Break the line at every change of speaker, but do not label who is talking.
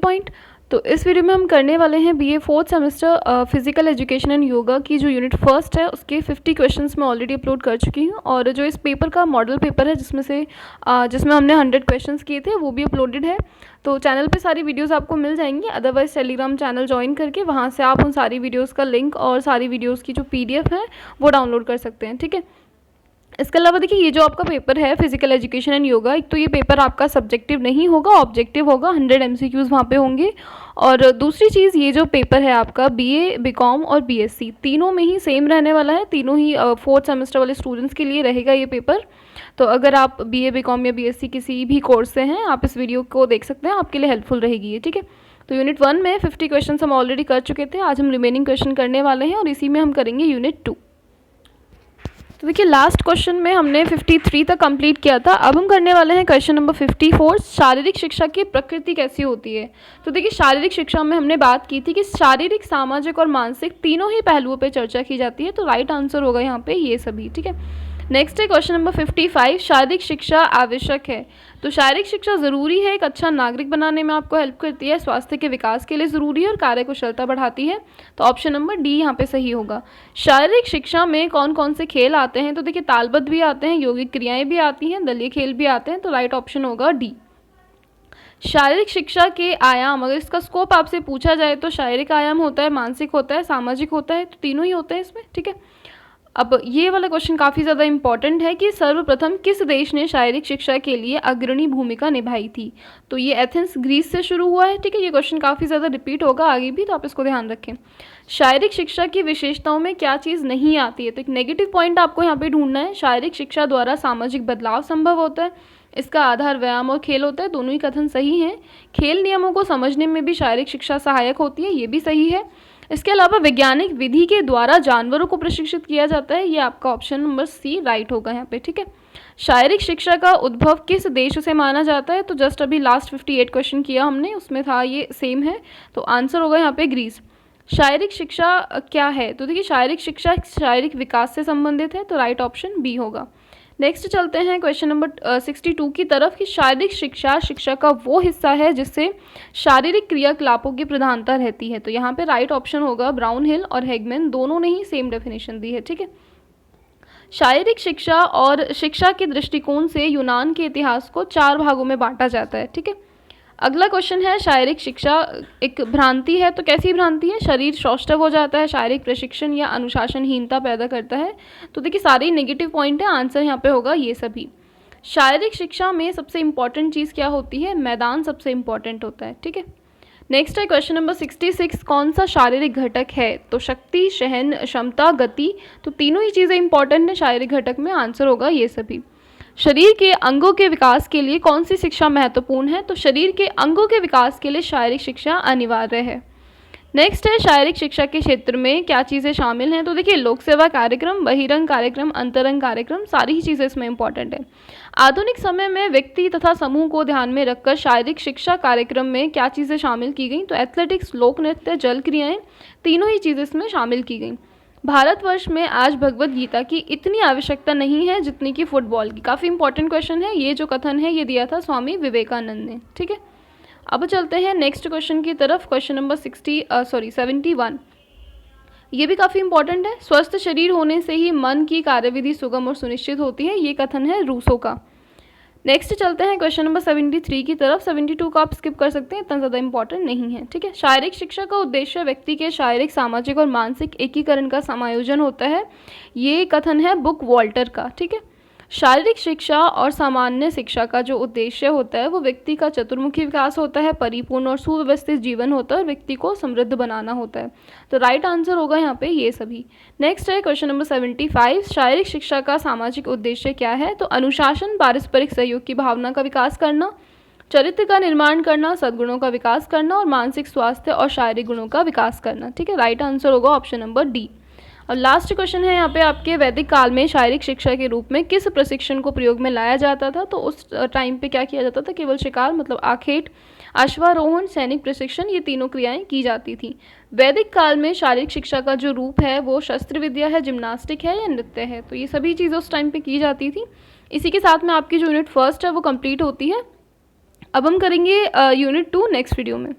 Point. तो इस video में हम करने वाले हैं BA fourth semester physical education and yoga की जो यूनिट फर्स्ट है उसके 50 क्वेश्चंस मैं ऑलरेडी अपलोड कर चुकी हूँ, और जो इस पेपर का मॉडल पेपर है जिसमें हमने 100 क्वेश्चंस किए थे वो भी अपलोडेड है। तो चैनल पे सारी वीडियोस आपको मिल जाएंगी, अदरवाइज टेलीग्राम चैनल ज्वाइन करके वहाँ से आप उन सारी वीडियोज़ का लिंक और सारी वीडियोज़ की जो PDF है वो डाउनलोड कर सकते हैं। ठीक है, इसके अलावा देखिए ये जो आपका पेपर है फिजिकल एजुकेशन एंड योगा, एक तो ये पेपर आपका सब्जेक्टिव नहीं होगा, ऑब्जेक्टिव होगा, 100 MCQs वहाँ पे होंगे। और दूसरी चीज़, ये जो पेपर है आपका BA BCom और BSc तीनों में ही सेम रहने वाला है, तीनों ही फोर्थ सेमेस्टर वाले स्टूडेंट्स के लिए रहेगा ये पेपर। तो अगर आप BA BCom या BSc किसी भी कोर्स से हैं, आप इस वीडियो को देख सकते हैं, आपके लिए हेल्पफुल रहेगी ये। ठीक है, तो यूनिट 1 में 50 क्वेश्चन हम ऑलरेडी कर चुके थे, आज हम रिमेनिंग क्वेश्चन करने वाले हैं और इसी में हम करेंगे यूनिट 2। तो देखिए लास्ट क्वेश्चन में हमने 53 तक कंप्लीट किया था, अब हम करने वाले हैं क्वेश्चन नंबर 54, शारीरिक शिक्षा की प्रकृति कैसी होती है। तो देखिए शारीरिक शिक्षा में हमने बात की थी कि शारीरिक, सामाजिक और मानसिक तीनों ही पहलुओं पे चर्चा की जाती है, तो राइट आंसर होगा यहाँ पे ये सभी। ठीक है, नेक्स्ट है क्वेश्चन नंबर 55, शारीरिक शिक्षा आवश्यक है। तो शारीरिक शिक्षा ज़रूरी है, एक अच्छा नागरिक बनाने में आपको हेल्प करती है, स्वास्थ्य के विकास के लिए ज़रूरी है और कार्यकुशलता बढ़ाती है। तो ऑप्शन नंबर डी यहाँ पे सही होगा। शारीरिक शिक्षा में कौन कौन से खेल आते हैं, तो देखिए तालबद्ध भी आते हैं, यौगिक क्रियाएं भी आती हैं, दलीय खेल भी आते हैं, तो राइट ऑप्शन होगा डी। शारीरिक शिक्षा के आयाम, अगर इसका स्कोप आपसे पूछा जाए तो शारीरिक आयाम होता है, मानसिक होता है, सामाजिक होता है, तो तीनों ही होते हैं इसमें। ठीक है, अब ये वाला क्वेश्चन काफ़ी ज़्यादा इंपॉर्टेंट है कि सर्वप्रथम किस देश ने शारीरिक शिक्षा के लिए अग्रणी भूमिका निभाई थी। तो ये एथेंस ग्रीस से शुरू हुआ है। ठीक है, ये क्वेश्चन काफ़ी ज़्यादा रिपीट होगा आगे भी, तो आप इसको ध्यान रखें। शारीरिक शिक्षा की विशेषताओं में क्या चीज़ नहीं आती है, तो एक नेगेटिव पॉइंट आपको यहाँ पे ढूंढना है। शारीरिक शिक्षा द्वारा सामाजिक बदलाव संभव होता है, इसका आधार व्यायाम और खेल होता है, दोनों ही कथन सही हैं। खेल नियमों को समझने में भी शारीरिक शिक्षा सहायक होती है, ये भी सही है। इसके अलावा वैज्ञानिक विधि के द्वारा जानवरों को प्रशिक्षित किया जाता है, ये आपका ऑप्शन नंबर सी राइट होगा यहाँ पे। ठीक है, शारीरिक शिक्षा का उद्भव किस देश से माना जाता है, तो जस्ट अभी लास्ट 58 क्वेश्चन किया हमने, उसमें था ये सेम है, तो आंसर होगा यहाँ पे ग्रीस। शारीरिक शिक्षा क्या है, तो देखिए शारीरिक शिक्षा शारीरिक विकास से संबंधित है, तो राइट ऑप्शन बी होगा। नेक्स्ट चलते हैं क्वेश्चन नंबर 62 की तरफ कि शारीरिक शिक्षा का वो हिस्सा है जिससे शारीरिक क्रियाकलापों की प्रधानता रहती है। तो यहाँ पे राइट ऑप्शन होगा ब्राउन हिल और हेगमैन, दोनों ने ही सेम डेफिनेशन दी है। ठीक है, शारीरिक शिक्षा और शिक्षा के दृष्टिकोण से यूनान के इतिहास को 4 भागों में बांटा जाता है। ठीक है, अगला क्वेश्चन है शारीरिक शिक्षा एक भ्रांति है, तो कैसी भ्रांति है, शरीर सौष्ठव हो जाता है, शारीरिक प्रशिक्षण या अनुशासनहीनता पैदा करता है। तो देखिए सारे नेगेटिव पॉइंट है, आंसर यहाँ पे होगा ये सभी। शारीरिक शिक्षा में सबसे इंपॉर्टेंट चीज़ क्या होती है, मैदान सबसे इंपॉर्टेंट होता है। ठीक है, नेक्स्ट है क्वेश्चन नंबर 66, कौन सा शारीरिक घटक है, तो शक्ति, सहन क्षमता, गति, तो तीनों ही चीज़ें इंपॉर्टेंट है शारीरिक घटक में, आंसर होगा ये सभी। शरीर के अंगों के विकास के लिए कौन सी शिक्षा महत्वपूर्ण है, तो शरीर के अंगों के विकास के लिए शारीरिक शिक्षा अनिवार्य है। नेक्स्ट है शारीरिक शिक्षा के क्षेत्र में क्या चीज़ें शामिल हैं, तो देखिए लोक सेवा कार्यक्रम, बहिरंग कार्यक्रम, अंतरंग कार्यक्रम, सारी ही चीज़ें इसमें इंपॉर्टेंट है। आधुनिक समय में व्यक्ति तथा समूह को ध्यान में रखकर शारीरिक शिक्षा कार्यक्रम में क्या चीज़ें शामिल की गई, तो एथलेटिक्स, लोक नृत्य, जल क्रियाएँ, तीनों ही चीज़ें इसमें शामिल की गई। भारतवर्ष में आज भगवत गीता की इतनी आवश्यकता नहीं है जितनी कि फुटबॉल की, काफ़ी इंपॉर्टेंट क्वेश्चन है, ये जो कथन है ये दिया था स्वामी विवेकानंद ने। ठीक है, अब चलते हैं नेक्स्ट क्वेश्चन की तरफ, क्वेश्चन नंबर 71, ये भी काफ़ी इंपॉर्टेंट है। स्वस्थ शरीर होने से ही मन की कार्यविधि सुगम और सुनिश्चित होती है, ये कथन है रूसो का। नेक्स्ट चलते हैं क्वेश्चन नंबर 73 की तरफ, 72 को आप स्किप कर सकते हैं, इतना ज़्यादा इंपॉर्टेंट नहीं है। ठीक है, शारीरिक शिक्षा का उद्देश्य व्यक्ति के शारीरिक, सामाजिक और मानसिक एकीकरण का समायोजन होता है, ये कथन है बुक वॉल्टर का। ठीक है, शारीरिक शिक्षा और सामान्य शिक्षा का जो उद्देश्य होता है वो व्यक्ति का चतुर्मुखी विकास होता है, परिपूर्ण और सुव्यवस्थित जीवन होता है और व्यक्ति को समृद्ध बनाना होता है, तो राइट आंसर होगा यहाँ पे ये सभी। नेक्स्ट है क्वेश्चन नंबर 75, शारीरिक शिक्षा का सामाजिक उद्देश्य क्या है, तो अनुशासन, पारस्परिक सहयोग की भावना का विकास करना, चरित्र का निर्माण करना, सद्गुणों का विकास करना और मानसिक स्वास्थ्य और शारीरिक गुणों का विकास करना। ठीक है, राइट आंसर होगा ऑप्शन नंबर डी। और लास्ट क्वेश्चन है यहाँ पे आपके, वैदिक काल में शारीरिक शिक्षा के रूप में किस प्रशिक्षण को प्रयोग में लाया जाता था, तो उस टाइम पे क्या किया जाता था, केवल शिकार मतलब आखेट, अश्वारोहण, सैनिक प्रशिक्षण, ये तीनों क्रियाएं की जाती थी। वैदिक काल में शारीरिक शिक्षा का जो रूप है वो शस्त्र विद्या है, जिम्नास्टिक है या नृत्य है, तो ये सभी चीज़ें उस टाइम पे की जाती थी। इसी के साथ में आपकी जो यूनिट फर्स्ट है वो कंप्लीट होती है। अब हम करेंगे यूनिट 2 नेक्स्ट वीडियो में।